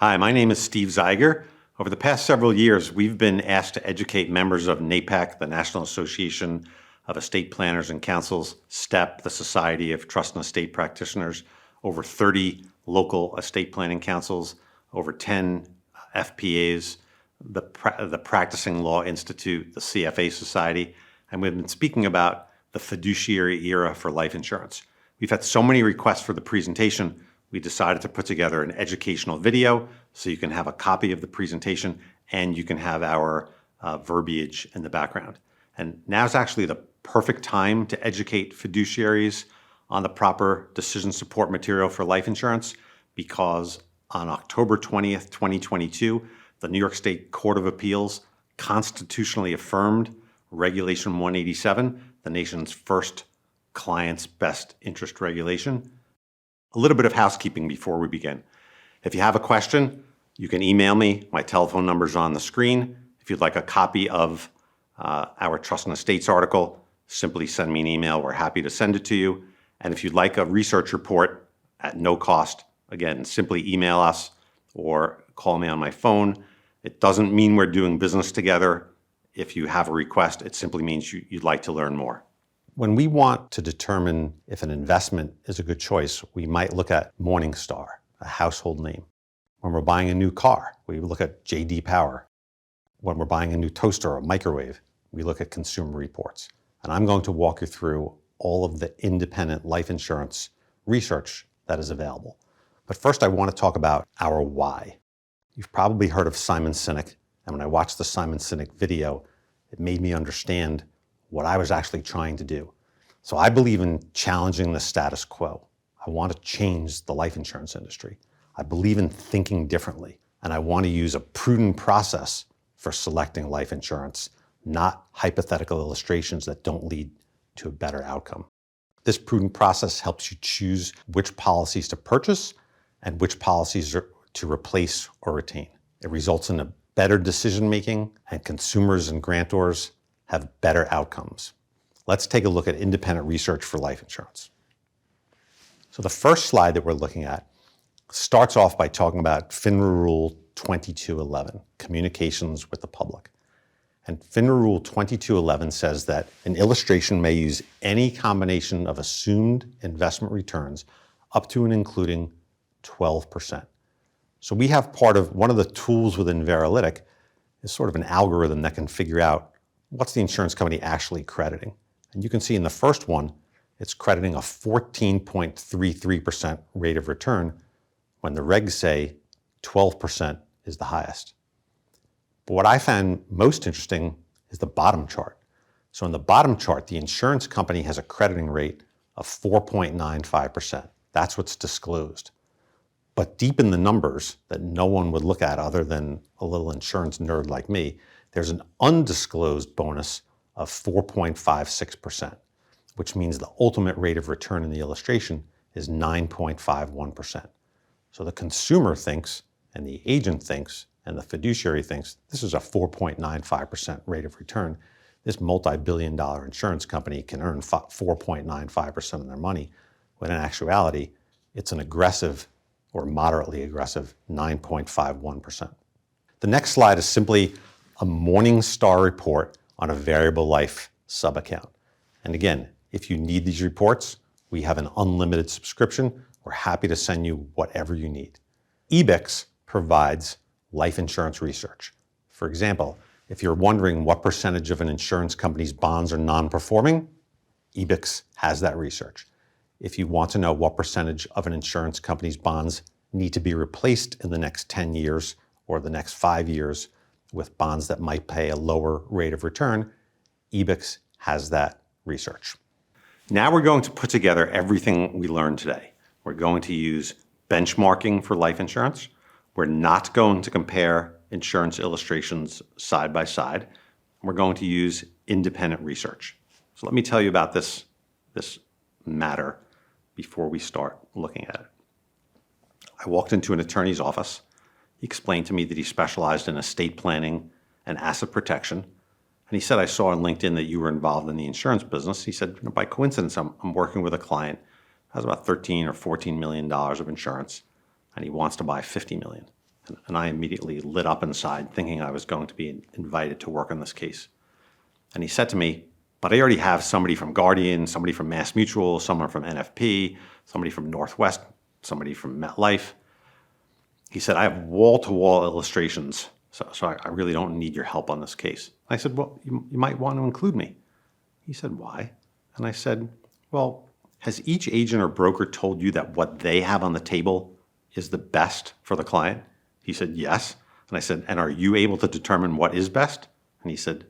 Hi, my name is Steve Zeiger. Over the past several years, we've been asked to educate members of NAPAC, the National Association of Estate Planners and Counsels, STEP, the Society of Trust and Estate Practitioners, over 30 local estate planning councils, over 10 FPAs, the Practicing Law Institute, the CFA Society, and we've been speaking about the fiduciary era for life insurance. We've had so many requests for the presentation, we decided to put together an educational video so you can have a copy of the presentation and you can have our verbiage in the background. And now's actually the perfect time to educate fiduciaries on the proper decision support material for life insurance, because on October 20th, 2022, the New York State Court of Appeals constitutionally affirmed Regulation 187, the nation's first client's best interest regulation. A little bit of housekeeping before we begin. If you have a question, you can email me. My telephone number is on the screen. If you'd like a copy of our Trust and Estates article, simply send me an email. We're happy to send it to you. And if you'd like a research report at no cost, again, simply email us or call me on my phone. It doesn't mean we're doing business together. If you have a request, it simply means you'd like to learn more. When we want to determine if an investment is a good choice, we might look at Morningstar, a household name. When we're buying a new car, we look at J.D. Power. When we're buying a new toaster or microwave, we look at Consumer Reports. And I'm going to walk you through all of the independent life insurance research that is available. But first, I want to talk about our why. You've probably heard of Simon Sinek, and when I watched the Simon Sinek video, it made me understand what I was actually trying to do. So I believe in challenging the status quo. I want to change the life insurance industry. I believe in thinking differently, and I want to use a prudent process for selecting life insurance, not hypothetical illustrations that don't lead to a better outcome. This prudent process helps you choose which policies to purchase and which policies to replace or retain. It results in a better decision-making, and consumers and grantors have better outcomes. Let's take a look at independent research for life insurance. So the first slide that we're looking at starts off by talking about FINRA Rule 2211, communications with the public. And FINRA Rule 2211 says that an illustration may use any combination of assumed investment returns up to and including 12%. So we have one of the tools within Veralytic is sort of an algorithm that can figure out what's the insurance company actually crediting. And you can see in the first one, it's crediting a 14.33% rate of return when the regs say 12% is the highest. But what I found most interesting is the bottom chart. So in the bottom chart, the insurance company has a crediting rate of 4.95%. That's what's disclosed. But deep in the numbers that no one would look at other than a little insurance nerd like me, there's an undisclosed bonus of 4.56%, which means the ultimate rate of return in the illustration is 9.51%. So the consumer thinks, and the agent thinks, and the fiduciary thinks this is a 4.95% rate of return. This multi-billion-dollar insurance company can earn 4.95% of their money, when in actuality, it's an aggressive or moderately aggressive 9.51%. The next slide is simply a Morningstar report on a variable life sub-account. And again, if you need these reports, we have an unlimited subscription. We're happy to send you whatever you need. EBIX provides life insurance research. For example, if you're wondering what percentage of an insurance company's bonds are non-performing, EBIX has that research. If you want to know what percentage of an insurance company's bonds need to be replaced in the next 10 years or the next 5 years with bonds that might pay a lower rate of return, EBIX has that research. Now we're going to put together everything we learned today. We're going to use benchmarking for life insurance. We're not going to compare insurance illustrations side by side. We're going to use independent research. So let me tell you about this matter before we start looking at it. I walked into an attorney's office. He explained to me that he specialized in estate planning and asset protection. And he said, I saw on LinkedIn that you were involved in the insurance business. He said, by coincidence, I'm working with a client who has about $13 or $14 million of insurance, and he wants to buy $50 million. And I immediately lit up inside, thinking I was going to be invited to work on this case. And he said to me, but I already have somebody from Guardian, somebody from Mass Mutual, someone from NFP, somebody from Northwest, somebody from MetLife. He said, I have wall-to-wall illustrations, so I really don't need your help on this case. I said, well, you might want to include me. He said, why? And I said, well, has each agent or broker told you that what they have on the table is the best for the client? He said, yes. And I said, and are you able to determine what is best? And he said,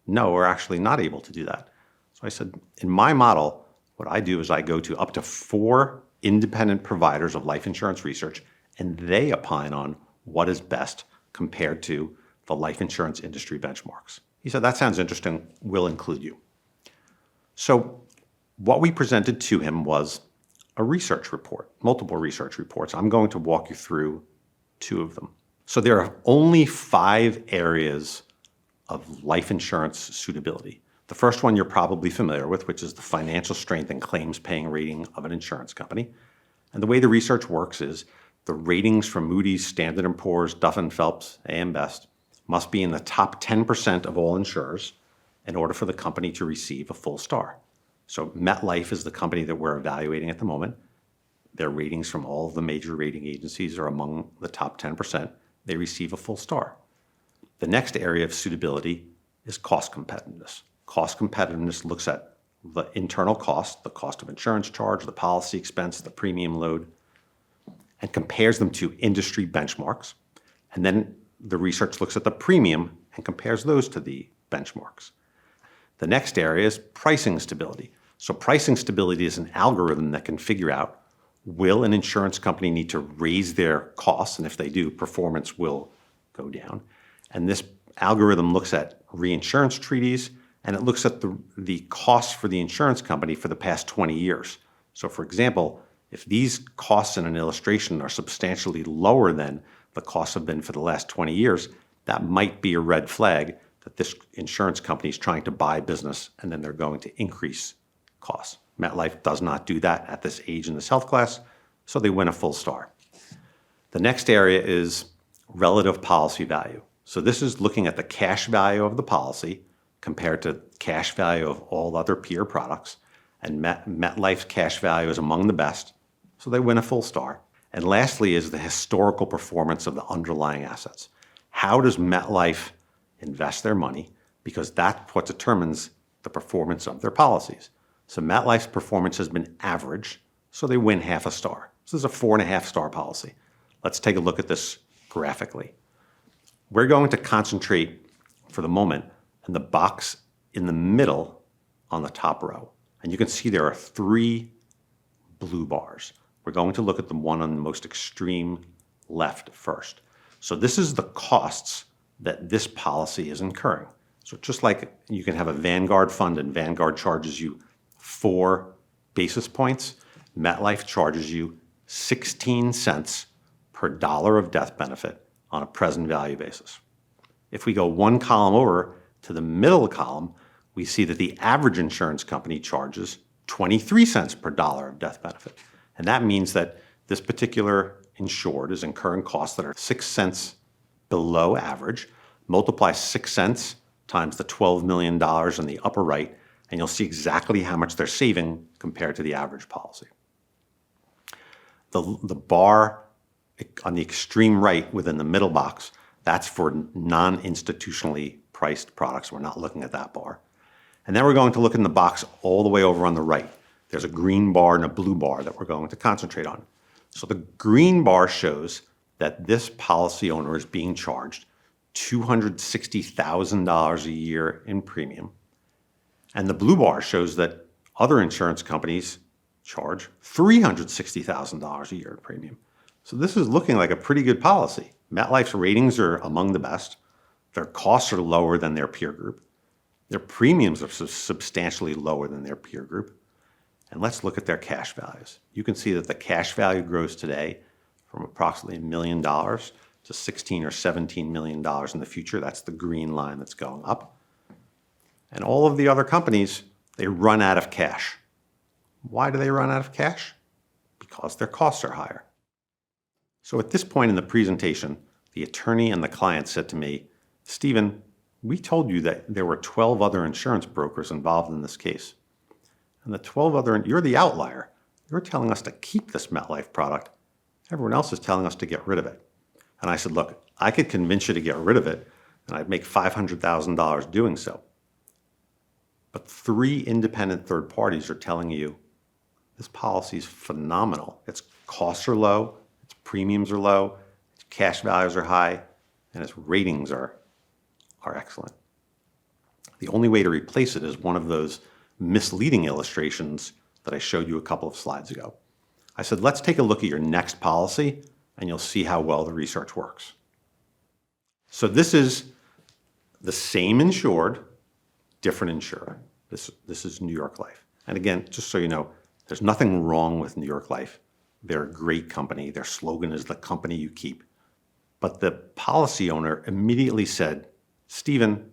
no, we're actually not able to do that. So I said, in my model, what I do is I go to up to 4 independent providers of life insurance research, and they opine on what is best compared to the life insurance industry benchmarks. He said, that sounds interesting. We'll include you. So what we presented to him was a research report, multiple research reports. I'm going to walk you through 2 of them. So there are only 5 areas of life insurance suitability. The first one you're probably familiar with, which is the financial strength and claims paying rating of an insurance company. And the way the research works is the ratings from Moody's, Standard & Poor's, Duff & Phelps, AM Best must be in the top 10% of all insurers in order for the company to receive a full star. So MetLife is the company that we're evaluating at the moment. Their ratings from all of the major rating agencies are among the top 10%. They receive a full star. The next area of suitability is cost competitiveness. Cost competitiveness looks at the internal cost, the cost of insurance charge, the policy expense, the premium load, and compares them to industry benchmarks. And then the research looks at the premium and compares those to the benchmarks. The next area is pricing stability. So pricing stability is an algorithm that can figure out, will an insurance company need to raise their costs? And if they do, performance will go down. And this algorithm looks at reinsurance treaties, and it looks at the costs for the insurance company for the past 20 years. So for example, if these costs in an illustration are substantially lower than the costs have been for the last 20 years, that might be a red flag that this insurance company is trying to buy business and then they're going to increase costs. MetLife does not do that at this age in this health class, so they win a full star. The next area is relative policy value. So this is looking at the cash value of the policy compared to cash value of all other peer products. And MetLife's cash value is among the best, so they win a full star. And lastly is the historical performance of the underlying assets. How does MetLife invest their money? Because that's what determines the performance of their policies. So MetLife's performance has been average, so they win half a star. This is a 4.5 star policy. Let's take a look at this graphically. We're going to concentrate for the moment in the box in the middle on the top row. And you can see there are 3 blue bars. We're going to look at the one on the most extreme left first. So this is the costs that this policy is incurring. So just like you can have a Vanguard fund and Vanguard charges you 4 basis points, MetLife charges you 16 cents per dollar of death benefit on a present value basis. If we go 1 column over to the middle column, we see that the average insurance company charges 23 cents per dollar of death benefit. And that means that this particular insured is incurring costs that are 6 cents below average. Multiply 6 cents times the $12 million in the upper right, and you'll see exactly how much they're saving compared to the average policy. The bar on the extreme right within the middle box, that's for non-institutionally priced products. We're not looking at that bar. And then we're going to look in the box all the way over on the right. There's a green bar and a blue bar that we're going to concentrate on. So the green bar shows that this policy owner is being charged $260,000 a year in premium. And the blue bar shows that other insurance companies charge $360,000 a year in premium. So this is looking like a pretty good policy. MetLife's ratings are among the best. Their costs are lower than their peer group. Their premiums are substantially lower than their peer group. And let's look at their cash values. You can see that the cash value grows today from approximately $1 million to $16 or $17 million in the future. That's the green line that's going up. And all of the other companies, they run out of cash. Why do they run out of cash? Because their costs are higher. So at this point in the presentation, The attorney and the client said to me, "Stephen, we told you that there were 12 other insurance brokers involved in this case. And the 12 other, you're the outlier. You're telling us to keep this MetLife product. Everyone else is telling us to get rid of it." And I said, "Look, I could convince you to get rid of it, and I'd make $500,000 doing so. But 3 independent third parties are telling you this policy is phenomenal. Its costs are low, its premiums are low, its cash values are high, and its ratings are excellent. The only way to replace it is one of those misleading illustrations that I showed you a couple of slides ago." I said, "Let's take a look at your next policy, and you'll see how well the research works." So this is the same insured, different insurer. This is New York Life. And again, just so you know, there's nothing wrong with New York Life. They're a great company. Their slogan is "the company you keep." But the policy owner immediately said, "Stephen,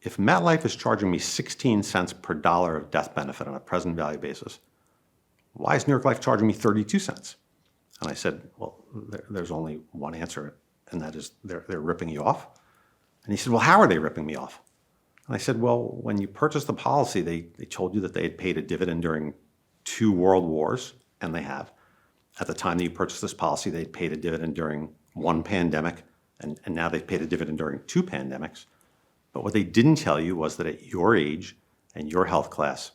if MetLife is charging me 16 cents per dollar of death benefit on a present value basis, why is New York Life charging me 32 cents? And I said, "Well, there's only one answer, and that is they're ripping you off." And he said, "Well, how are they ripping me off?" And I said, "Well, when you purchased the policy, they told you that they had paid a dividend during 2 world wars, and they have. At the time that you purchased this policy, they'd paid a dividend during 1 pandemic, and now they've paid a dividend during 2 pandemics. But what they didn't tell you was that at your age and your health class,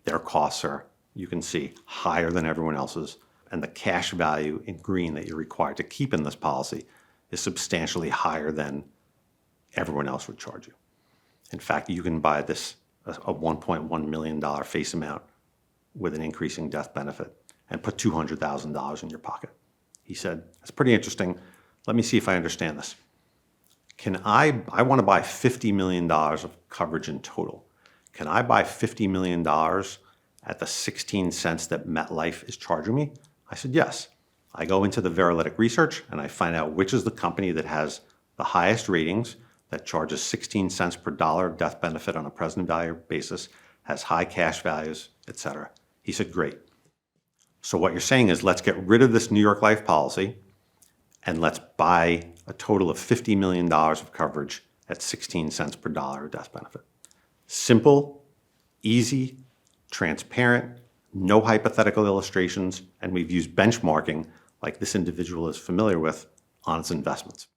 their costs are, you can see, higher than everyone else's, and the cash value in green that you're required to keep in this policy is substantially higher than everyone else would charge you. In fact, you can buy this a $1.1 million face amount with an increasing death benefit and put $200,000 in your pocket." He said, "That's pretty interesting. Let me see if I understand this. I want to buy $50 million of coverage in total. Can I buy $50 million at the 16 cents that MetLife is charging me?" I said, "Yes." I go into the Veralytic research and I find out which is the company that has the highest ratings, that charges 16 cents per dollar of death benefit on a present value basis, has high cash values, etc. He said, "Great. So what you're saying is let's get rid of this New York Life policy and let's buy a total of $50 million of coverage at 16 cents per dollar of death benefit." Simple, easy, transparent, no hypothetical illustrations, and we've used benchmarking like this individual is familiar with on its investments.